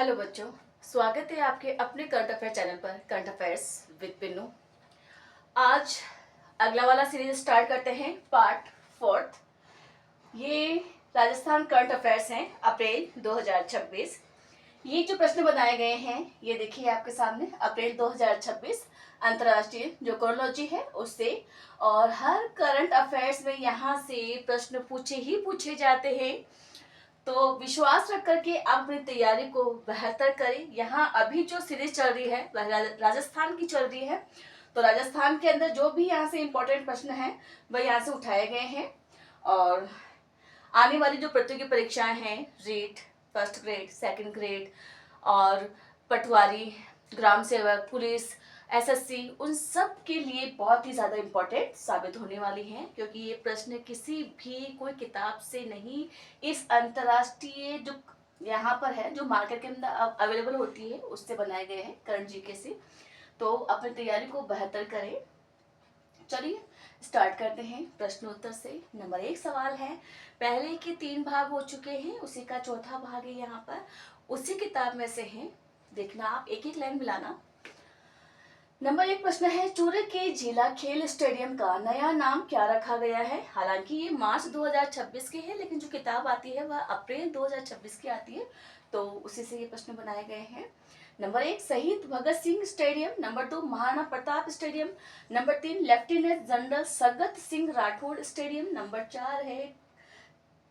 Hello बच्चों, स्वागत है आपके अपने करंट अफेयर चैनल पर करंट अफेयर्स विद पिन्नू। आज अगला वाला सीरीज स्टार्ट करते हैं, पार्ट फोर्थ। ये राजस्थान करंट अफेयर्स हैं अप्रैल 2026। ये जो प्रश्न बनाए गए हैं ये देखिए आपके सामने, अप्रैल 2026 अंतर्राष्ट्रीय जो क्रोनोलॉजी है उससे। और हर करंट अफेयर्स में यहाँ से प्रश्न पूछे ही पूछे जाते हैं, तो विश्वास रख करके आप अपनी तैयारी को बेहतर करें। यहाँ अभी जो सीरीज चल रही है राजस्थान की चल रही है, तो राजस्थान के अंदर जो भी यहाँ से इम्पोर्टेंट प्रश्न हैं वह यहाँ से उठाए गए हैं। और आने वाली जो प्रतियोगी परीक्षाएं हैं, REET, first grade, second grade और पटवारी, ग्राम सेवक, पुलिस, एसएससी, उन सब के लिए बहुत ही ज़्यादा इम्पोर्टेंट साबित होने वाली हैं, क्योंकि ये प्रश्न किसी भी कोई किताब से नहीं, इस अंतर्राष्ट्रीय जो यहाँ पर है, जो मार्केट के अंदर अवेलेबल होती है, उससे बनाए गए हैं, करंट जीके से। तो अपनी तैयारी को बेहतर करें। चलिए स्टार्ट करते हैं प्रश्नोत्तर से। नंबर 1 सवाल है, पहले के 3 भाग हो चुके हैं, उसी का चौथा भाग है यहाँ पर, उसी किताब में से है। देखना, आप एक एक लाइन मिलाना। नंबर 1 प्रश्न है, चूरू के जिला खेल स्टेडियम का नया नाम क्या रखा गया है? हालांकि ये मार्च 2026 के है, लेकिन जो किताब आती है वह अप्रैल 2026 की आती है, तो उसी से ये प्रश्न बनाए गए हैं। Number 1 Shaheed Bhagat Singh stadium. Number 2 Maharana Pratap stadium. Number 3 lieutenant general Sagat Singh Rathore stadium. Number 4 है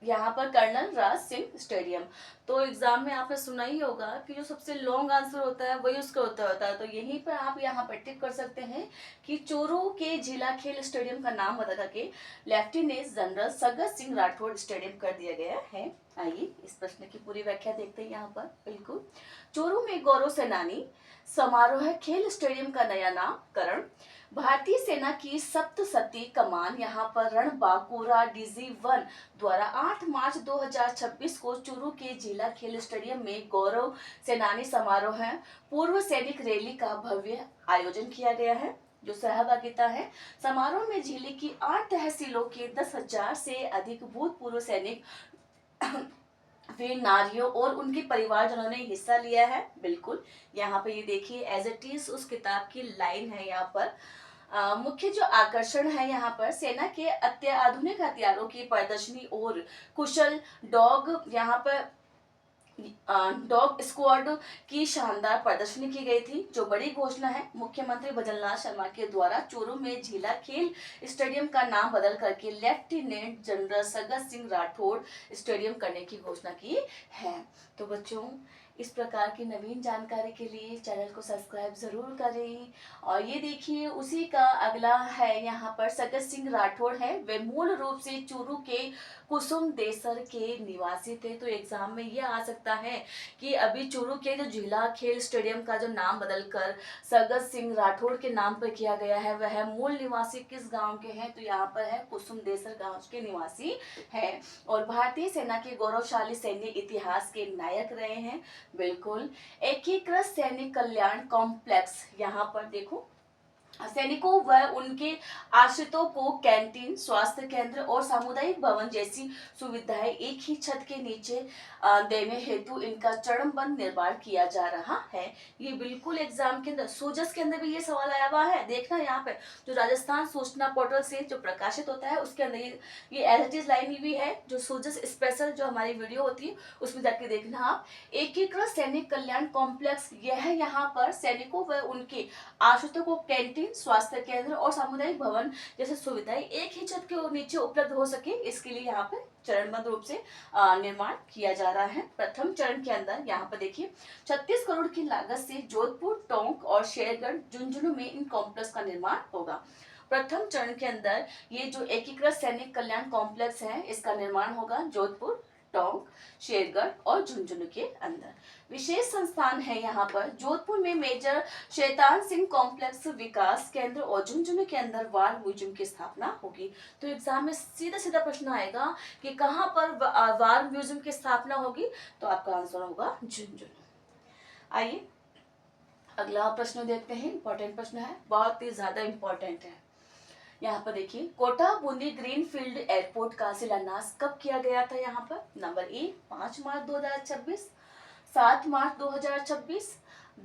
यहाँ पर कर्नल राज सिंह स्टेडियम। तो एग्जाम में आपने सुना ही होगा कि जो सबसे लॉन्ग आंसर होता है वही उसका उत्तर होता है, तो यहीं पर आप यहाँ पर टिक कर सकते हैं कि चूरू के जिला खेल स्टेडियम का नाम बदल करके lieutenant general Sagat Singh Rathore stadium कर दिया गया है। आइए इस प्रश्न की पूरी व्याख्या देखते हैं। यहाँ पर बिल्कुल, चूरू में गौरव सेनानी समारोह खेल स्टेडियम का नया नामकरण। भारतीय सेना की सप्तशती कमान यहाँ पर रणबांकुरा DG-1 द्वारा 8 मार्च 2026 को चूरू के जिला खेल स्टेडियम में गौरव सेनानी समारोह पूर्व सैनिक रैली का भव्य आयोजन किया गया है। जो सहभागिता है, समारोह में जिले की 8 तहसीलों के 10,000 से अधिक भूतपूर्व सैनिक, वीर नारियों और उनके परिवारजनों ने हिस्सा लिया है। बिल्कुल, यहाँ पे ये देखिए एज इट इज उस किताब की लाइन है। यहाँ पर मुख्य जो आकर्षण है, यहाँ पर सेना के अत्याधुनिक हथियारों की प्रदर्शनी और कुशल डॉग, यहाँ पर डॉग स्क्वाड की शानदार प्रदर्शनी की गई थी। जो बड़ी घोषणा है, मुख्यमंत्री भजनलाल शर्मा के द्वारा चूरू में जिला खेल स्टेडियम का नाम बदल करके lieutenant general Sagat Singh Rathore stadium करने की घोषणा की है। तो बच्चों, इस प्रकार की नवीन जानकारी के लिए चैनल को सब्सक्राइब जरूर करें। और ये देखिए उसी का अगला है, यहाँ पर सगत सिंह राठौड़ है, वे मूल रूप से चूरू के कुसुम देसर के निवासी थे। तो एग्जाम में ये आ सकता है कि अभी चूरू के जो जिला खेल स्टेडियम का जो नाम बदलकर सगत सिंह राठौड़ के नाम पर किया गया है, वह मूल निवासी किस गांव के हैं? तो यहाँ पर है कुसुम देसर गांव के निवासी है, और भारतीय सेना के गौरवशाली सैन्य इतिहास के नायक रहे हैं। बिल्कुल, एकीकृत सैनिक कल्याण कॉम्प्लेक्स, यहाँ पर देखो सैनिकों व उनके आश्रितों को कैंटीन, स्वास्थ्य केंद्र और सामुदायिक भवन जैसी सुविधाएं एक ही छत के नीचे देने हेतु इनका चरणबद्ध निर्माण किया जा रहा है। ये बिल्कुल एग्जाम के अंदर, सोजस के अंदर भी ये सवाल आया हुआ है। देखना यहाँ पे जो राजस्थान सूचना पोर्टल से जो प्रकाशित होता है उसके अंदर ये एज इट इज लाइन भी है। जो सोजस स्पेशल जो हमारी वीडियो होती है उसमें जाके देखना आप। एकीकृत सैनिक कल्याण कॉम्प्लेक्स, यह है यहाँ पर सैनिकों व उनके आश्रितों को कैंटीन, स्वास्थ्य केंद्र और सामुदायिक भवन जैसे सुविधाएं एक ही छत के नीचे उपलब्ध हो सके, इसके लिए यहाँ पे चरणबद्ध रूप से निर्माण किया जा रहा है। प्रथम चरण के अंदर यहाँ पर देखिए 36 करोड़ की लागत से जोधपुर, टोंक और शेरगढ़, झुंझुनू में इन कॉम्प्लेक्स का निर्माण होगा। प्रथम चरण के अंदर ये जो एकीकृत सैनिक कल्याण कॉम्प्लेक्स है, इसका निर्माण होगा जोधपुर, टोंक, शेरगढ़ और झुंझुनू के अंदर। विशेष संस्थान है यहाँ पर जोधपुर में मेजर शैतान सिंह कॉम्प्लेक्स विकास केंद्र और झुंझुनू के अंदर वार म्यूजियम की स्थापना होगी। तो एग्जाम में सीधा सीधा प्रश्न आएगा कि कहाँ पर वार म्यूजियम की स्थापना होगी, तो आपका आंसर होगा झुंझुनू। आइए अगला प्रश्न देखते हैं। इंपॉर्टेंट प्रश्न है, बहुत ही ज्यादा इंपॉर्टेंट है। यहाँ पर देखिए, कोटा बूंदी ग्रीनफील्ड एयरपोर्ट का शिलान्यास कब किया गया था? यहाँ पर नंबर 1 5 मार्च 2026, 7 मार्च 2026,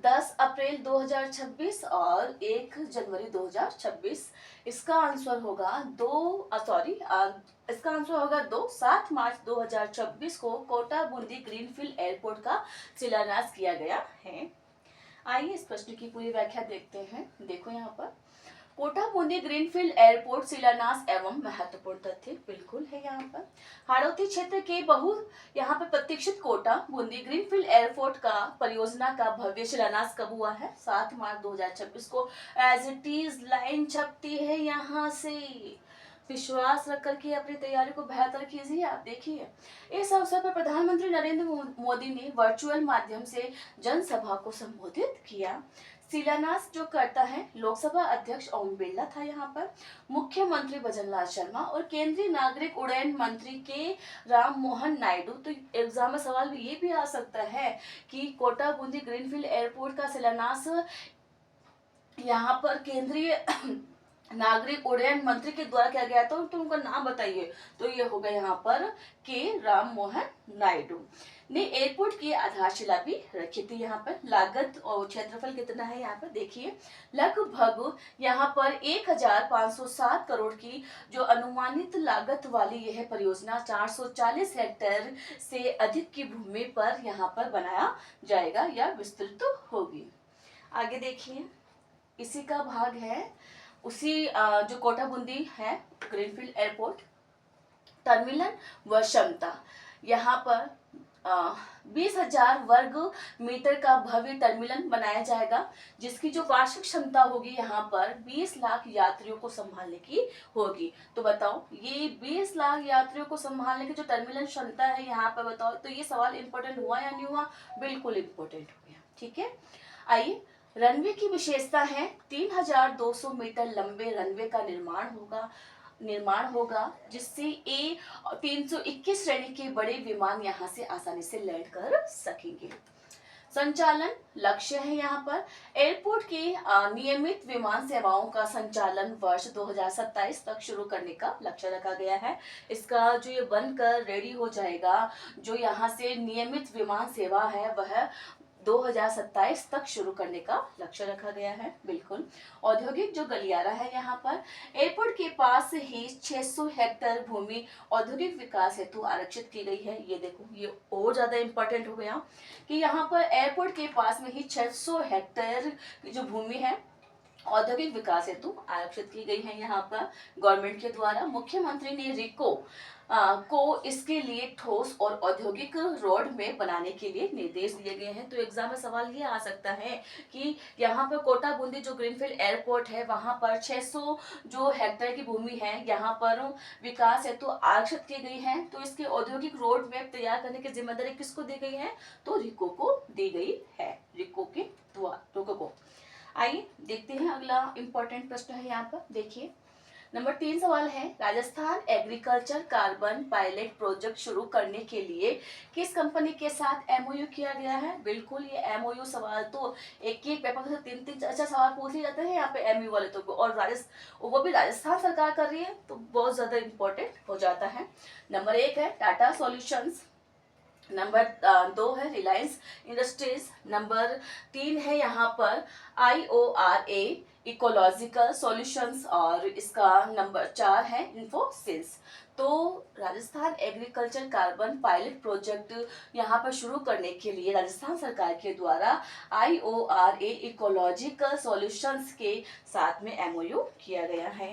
10 अप्रैल 2026 और 1 जनवरी 2026। इसका आंसर होगा इसका आंसर होगा 7 मार्च 2026 को कोटा बूंदी ग्रीनफील्ड एयरपोर्ट का शिलान्यास किया गया है। आइए इस प्रश्न की पूरी व्याख्या देखते हैं। देखो यहाँ पर कोटा बूंदी ग्रीनफील्ड एयरपोर्ट शिलान्यास एवं महत्वपूर्ण तथ्य बिल्कुल है यहाँ पर। हाड़ौती क्षेत्र के यहाँ पर प्रतीक्षित कोटा बूंदी ग्रीनफील्ड एयरपोर्ट का परियोजना का भव्य शिलान्यास कब हुआ है? 7 मार्च 2026 को। एज इट इज लाइन छपती है यहाँ से। विश्वास रख करके अपनी तैयारी को बेहतर कीजिए। आप देखिए, इस अवसर पर प्रधानमंत्री नरेंद्र मोदी ने वर्चुअल माध्यम से जनसभा को संबोधित किया। शिलान्यास जो करता है लोकसभा अध्यक्ष ओम बिरला था यहाँ पर, मुख्यमंत्री भजनलाल शर्मा और केंद्रीय नागरिक उड्डयन मंत्री के राम मोहन नायडू। तो एग्जाम में सवाल में ये भी आ सकता है कि कोटा बूंदी ग्रीनफील्ड एयरपोर्ट का शिलान्यास यहाँ पर केंद्रीय नागरिक उड्डयन मंत्री के द्वारा किया गया, तो उनका नाम बताइए। तो ये होगा यहाँ पर के राम मोहन नायडू ने एयरपोर्ट की आधारशिला भी रखी थी। यहाँ पर लागत और क्षेत्रफल कितना है यहाँ पर देखिए, लगभग यहाँ पर 1507 करोड़ की जो अनुमानित लागत वाली यह परियोजना 440 हेक्टेयर से अधिक की भूमि पर यहाँ पर बनाया जाएगा या विस्तृत होगी। आगे देखिए, इसी का भाग है उसी जो कोटा बूंदी है ग्रीनफील्ड एयरपोर्ट टर्मिनल व क्षमता। यहाँ पर 20,000 वर्ग मीटर का भव्य टर्मिनल बनाया जाएगा, जिसकी जो वार्षिक क्षमता होगी यहाँ पर 20 लाख यात्रियों को संभालने की होगी। तो बताओ, ये 20 लाख यात्रियों को संभालने की जो टर्मिनल क्षमता है यहाँ पर, बताओ तो ये सवाल इंपॉर्टेंट हुआ या नहीं हुआ? बिल्कुल इंपॉर्टेंट हो गया। ठीक है, आइए रनवे की विशेषता है 3200 मीटर लंबे रनवे का निर्माण होगा जिससे A321 श्रेणी के बड़े विमान यहाँ से आसानी से लैंड कर सकेंगे। संचालन लक्ष्य है यहाँ पर एयरपोर्ट के नियमित विमान सेवाओं का संचालन वर्ष 2027 तक शुरू करने का लक्ष्य रखा गया है। इसका जो ये बनकर रेडी हो जाएगा, जो यहाँ से नियमित विमान सेवा है वह 2027 तक शुरू करने का लक्ष्य रखा गया है। बिल्कुल। औद्योगिक जो गलियारा है यहाँ पर एयरपोर्ट के पास ही 600 हेक्टेयर भूमि औद्योगिक विकास हेतु आरक्षित की गई है। ये देखो, ये और ज्यादा इंपॉर्टेंट हो गया कि यहाँ पर एयरपोर्ट के पास में ही 600 हेक्टेयर की जो भूमि है औद्योगिक विकास हेतु आरक्षित की गई है यहाँ पर गवर्नमेंट के द्वारा। मुख्यमंत्री ने रिको को इसके लिए ठोस और औद्योगिक रोड में बनाने के लिए निर्देश दिए गए हैं। तो एग्जाम में सवाल ये आ सकता है कि यहाँ पर कोटा बूंदी जो ग्रीनफील्ड एयरपोर्ट है वहां पर 600 जो हेक्टेयर की भूमि है यहाँ पर विकास हेतु आरक्षित की गई है। तो इसके औद्योगिक रोड मैप तैयार करने की जिम्मेदारी किसको दी गई है? तो रिको को दी गई है, रिको के द्वारा को। आइए देखते हैं, अगला इंपॉर्टेंट प्रश्न है यहाँ पर। देखिए नंबर 3 सवाल है, Rajasthan agriculture carbon pilot project शुरू करने के लिए किस कंपनी के साथ एमओयू किया गया है? बिल्कुल, ये एमओयू सवाल तो एक पेपर से 3 अच्छा सवाल पूछ ही जाते हैं यहाँ पे एमओयू वाले तो, और वो भी राजस्थान सरकार कर रही है तो बहुत ज्यादा इंपॉर्टेंट हो जाता है। नंबर 1 है टाटा सॉल्यूशंस, नंबर 2 है रिलायंस इंडस्ट्रीज, नंबर 3 है यहाँ पर IORA इकोलॉजिकल सॉल्यूशंस और इसका नंबर 4 है इन्फोसिस। तो Rajasthan agriculture carbon pilot project यहाँ पर शुरू करने के लिए राजस्थान सरकार के द्वारा IORA इकोलॉजिकल सॉल्यूशंस के साथ में एमओयू किया गया है।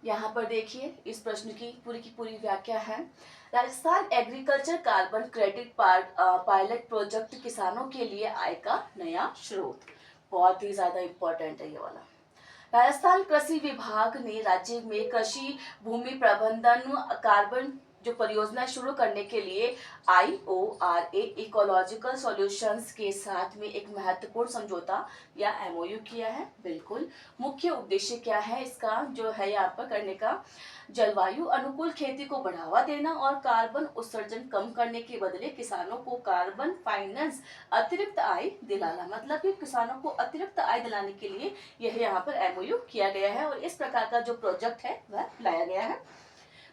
यहाँ पर देखिए इस प्रश्न की पूरी व्याख्या है। Rajasthan agriculture carbon credit pilot project किसानों के लिए आय का नया स्रोत, बहुत ही ज्यादा इंपॉर्टेंट है ये वाला। राजस्थान कृषि विभाग ने राज्य में कृषि भूमि प्रबंधन कार्बन जो परियोजना शुरू करने के लिए IORA इकोलॉजिकल सॉल्यूशंस के साथ में एक महत्वपूर्ण समझौता या एमओयू किया है। बिल्कुल, मुख्य उद्देश्य क्या है इसका जो है यहाँ पर करने का? जलवायु अनुकूल खेती को बढ़ावा देना और कार्बन उत्सर्जन कम करने के बदले किसानों को कार्बन फाइनेंस अतिरिक्त आय दिलाना, मतलब कि किसानों को अतिरिक्त आय दिलाने के लिए यह यहाँ पर एमओयू किया गया है और इस प्रकार का जो प्रोजेक्ट है वह लाया गया है।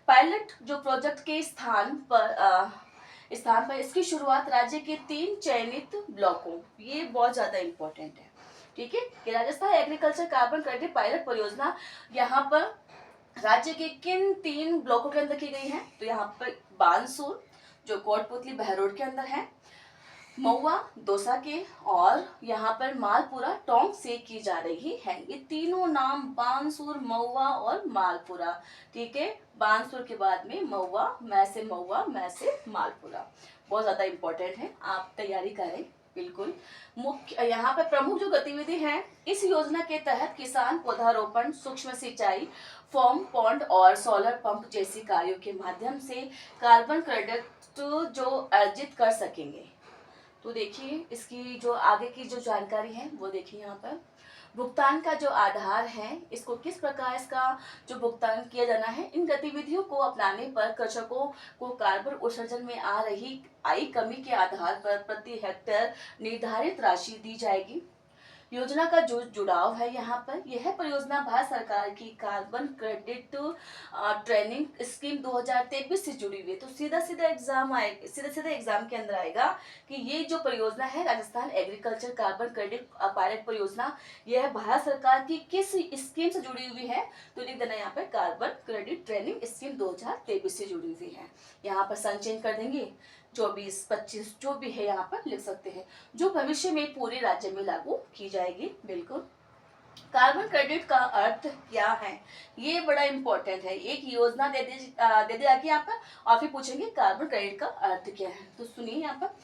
पायलट जो प्रोजेक्ट के स्थान पर स्थान पर इसकी शुरुआत राज्य के 3 चयनित ब्लॉकों, ये बहुत ज्यादा इंपॉर्टेंट है, ठीक है, कि Rajasthan agriculture carbon credit pilot परियोजना यहाँ पर राज्य के किन 3 ब्लॉकों के अंदर की गई है। तो यहाँ पर बानसूर जो कोटपुतली बहरोड के अंदर है, महुआ दौसा के, और यहाँ पर मालपुरा टोंक से की जा रही है। ये तीनों नाम बानसूर, महुआ और मालपुरा, ठीक है, बानसूर के बाद में महुआ, मैं से मालपुरा, बहुत ज्यादा इंपॉर्टेंट है, आप तैयारी करें बिल्कुल। मुख्य यहाँ पे प्रमुख जो गतिविधि है इस योजना के तहत किसान पौधारोपण, सूक्ष्म सिंचाई, फॉर्म पॉन्ड और सोलर पंप जैसी कार्यों के माध्यम से कार्बन क्रेडिट जो अर्जित कर सकेंगे। तो देखिए इसकी जो आगे की जो जानकारी है वो देखिए, यहाँ पर भुगतान का जो आधार है, इसको किस प्रकार इसका जो भुगतान किया जाना है, इन गतिविधियों को अपनाने पर कृषकों को कार्बन उत्सर्जन में आई कमी के आधार पर प्रति हेक्टेयर निर्धारित राशि दी जाएगी। योजना का जो जुड़ाव है यहाँ पर, यह परियोजना भारत सरकार की कार्बन क्रेडिट ट्रेनिंग स्कीम 2023 से जुड़ी हुई है। तो सीधा सीधा एग्जाम के अंदर आएगा कि ये जो परियोजना है Rajasthan agriculture carbon credit pilot परियोजना, यह भारत सरकार की किस स्कीम से जुड़ी हुई है। तो लिख देना यहाँ पे कार्बन क्रेडिट ट्रेनिंग स्कीम 2023 से जुड़ी हुई है। यहाँ पर सन चेंज कर देंगे, 24, 25 जो भी है यहाँ पर लिख सकते हैं, जो भविष्य में पूरे राज्य में लागू की जाएगी। बिल्कुल, कार्बन क्रेडिट का अर्थ क्या है, ये बड़ा इंपॉर्टेंट है। एक योजना दे दिया कि यहाँ पर, और फिर पूछेंगे कार्बन क्रेडिट का अर्थ क्या है। तो सुनिए यहाँ पर,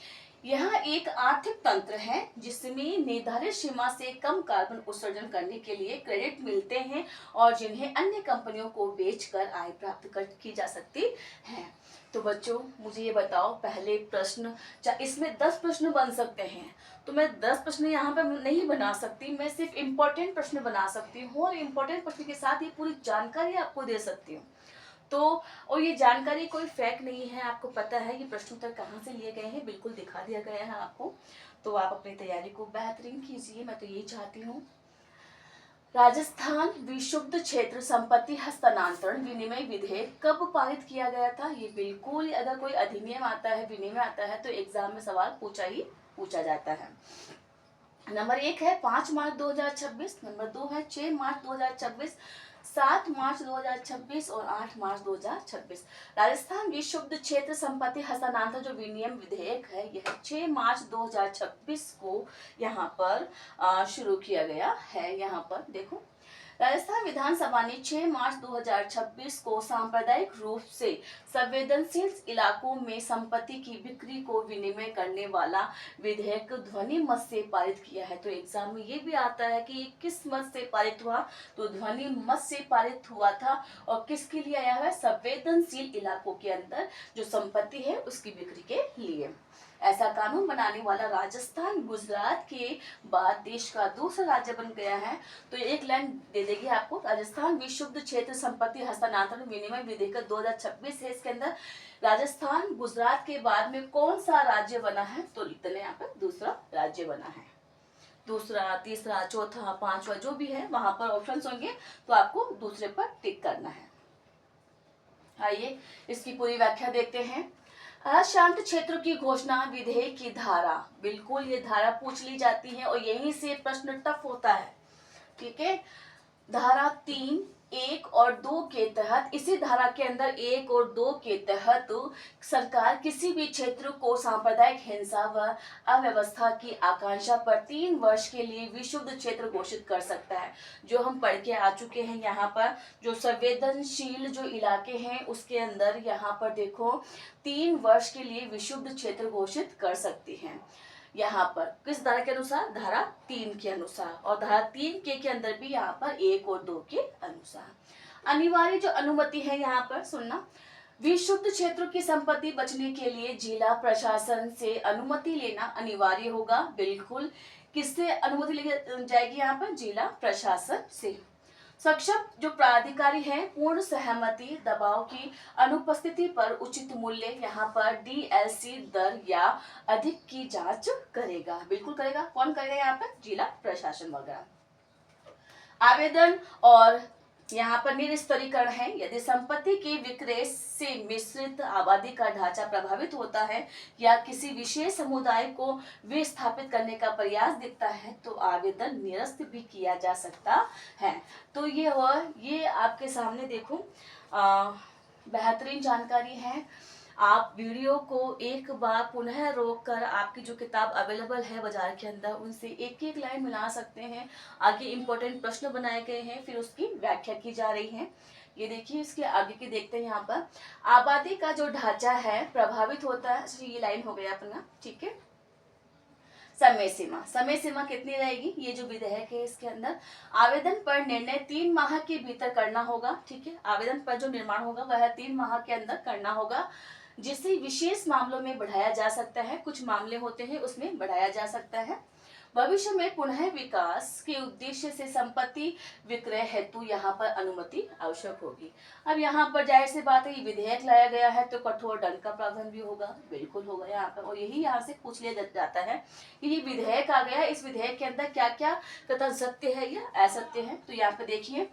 यह एक आर्थिक तंत्र है जिसमें निर्धारित सीमा से कम कार्बन उत्सर्जन करने के लिए क्रेडिट मिलते हैं और जिन्हें अन्य कंपनियों को बेचकर आय प्राप्त की जा सकती है। तो बच्चों मुझे ये बताओ, पहले प्रश्न, इसमें 10 प्रश्न बन सकते हैं, तो मैं 10 प्रश्न यहाँ पे नहीं बना सकती, मैं सिर्फ इम्पोर्टेंट प्रश्न बना सकती हूँ और इम्पोर्टेंट प्रश्न के साथ ये पूरी जानकारी आपको दे सकती हूँ। तो और ये जानकारी कोई फेक नहीं है, आपको पता है ये प्रश्न उत्तर कहाँ से लिए गए हैं, बिल्कुल दिखा दिया गया है आपको। तो आप अपनी तैयारी को बेहतरीन कीजिए, मैं तो यही चाहती हूँ। राजस्थान विशुद्ध क्षेत्र संपत्ति हस्तांतरण विनिमय विधेयक कब पारित किया गया था। ये बिल्कुल, अगर कोई अधिनियम आता है, विनिमय आता है, तो एग्जाम में सवाल पूछा जाता है। नंबर 1 है 5 मार्च 2026, नंबर 2 है 6 मार्च 2026, 7 मार्च 2026 और 8 मार्च 2026। राजस्थान विशुद्ध क्षेत्र संपत्ति हस्तांतरण जो विनियम विधेयक है, यह 6 मार्च 2026 को यहाँ पर शुरू किया गया है। यहाँ पर देखो, राजस्थान विधानसभा ने 6 मार्च 2026 को सांप्रदायिक रूप से संवेदनशील इलाकों में संपत्ति की बिक्री को विनिमय करने वाला विधेयक ध्वनि मत से पारित किया है। तो एग्जाम में ये भी आता है कि किस मत से पारित हुआ, तो ध्वनि मत से पारित हुआ था। और किसके लिए आया है, संवेदनशील इलाकों के अंदर जो संपत्ति है उसकी बिक्री के लिए। ऐसा कानून बनाने वाला राजस्थान गुजरात के बाद देश का दूसरा राज्य बन गया है। तो एक लाइन दे देगी आपको, राजस्थान विशुद्ध क्षेत्र संपत्ति हस्तांतरण विनिमय विधेयक 2026 है, इसके अंदर राजस्थान गुजरात के बाद में कौन सा राज्य बना है, तो लिख देना यहाँ पर दूसरा राज्य बना है। दूसरा, तीसरा, चौथा, पांचवा जो भी है वहां पर ऑप्शंस होंगे, तो आपको दूसरे पर टिक करना है। आइए इसकी पूरी व्याख्या देखते हैं। अशांत क्षेत्र की घोषणा विधेयक की धारा, बिल्कुल ये धारा पूछ ली जाती है और यहीं से प्रश्न टफ होता है, ठीक है। धारा 3, 1 और 2 के तहत, इसी धारा के अंदर 1 और 2 के तहत सरकार किसी भी क्षेत्र को सांप्रदायिक हिंसा व अव्यवस्था की आकांक्षा पर 3 वर्ष के लिए विशुद्ध क्षेत्र घोषित कर सकता है। जो हम पढ़ के आ चुके हैं, यहाँ पर जो संवेदनशील जो इलाके हैं उसके अंदर यहाँ पर देखो 3 वर्ष के लिए विशुद्ध क्षेत्र घोषित कर सकती हैं। यहाँ पर किस धारा के अनुसार, धारा 3 के अनुसार, और धारा 3 के अंदर भी यहाँ पर 1 और 2 के अनुसार। अनिवार्य जो अनुमति है यहाँ पर सुनना, विशुद्ध क्षेत्रों की संपत्ति बचने के लिए जिला प्रशासन से अनुमति लेना अनिवार्य होगा। बिल्कुल, किससे अनुमति ली जाएगी यहाँ पर, जिला प्रशासन से। सक्षम जो प्राधिकारी है पूर्ण सहमति दबाव की अनुपस्थिति पर उचित मूल्य यहाँ पर डीएलसी दर या अधिक की जांच करेगा। बिल्कुल करेगा, कौन करेगा यहाँ पर, जिला प्रशासन वगैरह। आवेदन और यहाँ पर निरस्तरीकरण है। यदि संपत्ति के विक्रय से मिश्रित आबादी का ढांचा प्रभावित होता है या किसी विशेष समुदाय को विस्थापित करने का प्रयास दिखता है तो आवेदन निरस्त भी किया जा सकता है। तो ये आपके सामने देखो बेहतरीन जानकारी है। आप वीडियो को एक बार पुनः रोक कर आपकी जो किताब अवेलेबल है बाजार के अंदर उनसे एक एक लाइन मिला सकते हैं। आगे इंपॉर्टेंट प्रश्न बनाए गए हैं, फिर उसकी व्याख्या की जा रही है। ये देखिए, इसके आगे की देखते हैं। यहाँ पर आबादी का जो ढांचा है प्रभावित होता है, ये लाइन हो गया अपना, ठीक है। समय सीमा कितनी रहेगी? ये जो विधेयक है इसके अंदर आवेदन पर निर्णय 3 माह के भीतर करना होगा, ठीक है। आवेदन पर जो निर्माण होगा वह 3 माह के अंदर करना होगा, जिसे विशेष मामलों में बढ़ाया जा सकता है। कुछ मामले होते हैं उसमें बढ़ाया जा सकता है। भविष्य में पुनः विकास के उद्देश्य से संपत्ति विक्रय हेतु यहाँ पर अनुमति आवश्यक होगी। अब यहाँ पर जाहिर सी बात है, ये विधेयक लाया गया है तो कठोर दंड का प्रावधान भी होगा, बिल्कुल होगा यहाँ पर। और यही यहाँ से पूछ लिया जाता है कि ये विधेयक आ गया है, इस विधेयक के अंदर क्या क्या कथन सत्य है या असत्य है। तो यहाँ पे देखिए,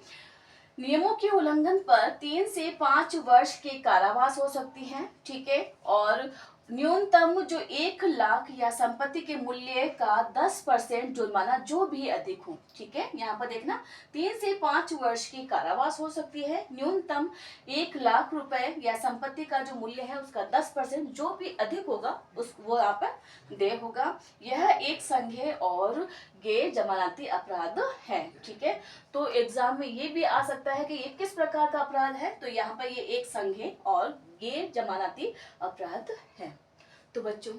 नियमों के उल्लंघन पर 3 से 5 वर्ष के कारावास हो सकती है, ठीक है। और न्यूनतम जो 1 लाख या संपत्ति के मूल्य का 10% जुर्माना जो भी अधिक हो, ठीक है। यहाँ पर देखना, 3 से 5 वर्ष की कारावास हो सकती है, न्यूनतम 1 लाख रुपए या संपत्ति का जो मूल्य है उसका 10% जो भी अधिक होगा उस वो यहाँ पर देय होगा। यह एक संज्ञेय और गैर जमानती अपराध है, ठीक है। तो एग्जाम में ये भी आ सकता है कि ये किस प्रकार का अपराध है, तो यहाँ पर ये एक संज्ञेय और गैर जमानती अपराध है। तो बच्चों,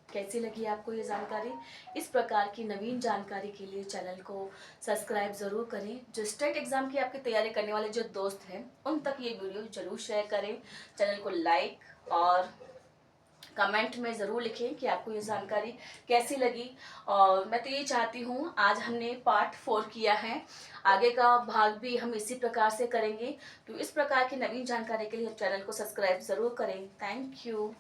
कैसी लगी आपको ये जानकारी? इस प्रकार की नवीन जानकारी के लिए चैनल को सब्सक्राइब जरूर करें। जो स्टेट एग्जाम की आपकी तैयारी करने वाले जो दोस्त हैं उन तक ये वीडियो जरूर शेयर करें। चैनल को लाइक और कमेंट में ज़रूर लिखें कि आपको ये जानकारी कैसी लगी। और मैं तो ये चाहती हूँ, आज हमने पार्ट 4 किया है, आगे का भाग भी हम इसी प्रकार से करेंगे। तो इस प्रकार की नवीन जानकारी के लिए चैनल को सब्सक्राइब ज़रूर करें। Thank you.